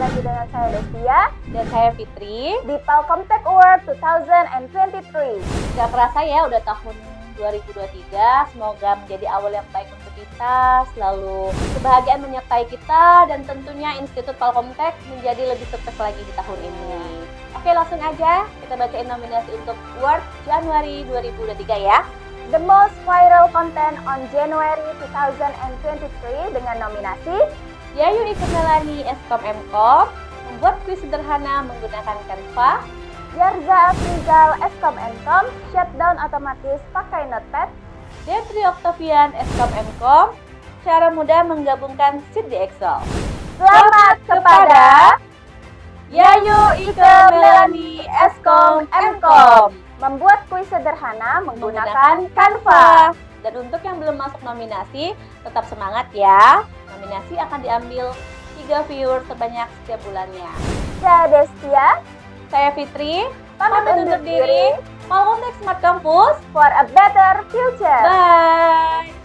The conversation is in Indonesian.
lagi dengan saya Destia dan saya Fitri di Palcomtech Award 2023. Gak kerasa ya udah tahun 2023, semoga menjadi awal yang baik untuk kita, selalu kebahagiaan menyertai kita, dan tentunya Institut Palcomtech menjadi lebih sukses lagi di tahun ini. Oke, langsung aja kita bacain nominasi untuk Award Januari 2023 ya. The most viral content on January 2023 dengan nominasi Yayu Ika Melani Eskom Mkom membuat kuis sederhana menggunakan Canva. Yarza Afrizal Eskom Mkom shutdown otomatis pakai Notepad. Detri Octavian Eskom Mkom cara mudah menggabungkan sheet di Excel. Selamat kepada Yayu Ika Melani Eskom Mkom membuat kuis sederhana menggunakan Canva. Dan untuk yang belum masuk nominasi, tetap semangat ya. Nominasi akan diambil 3 viewer sebanyak setiap bulannya. Saya Destia, saya Fitri, pamit undur diri. Palcomtech Smart Campus For a better future. Bye.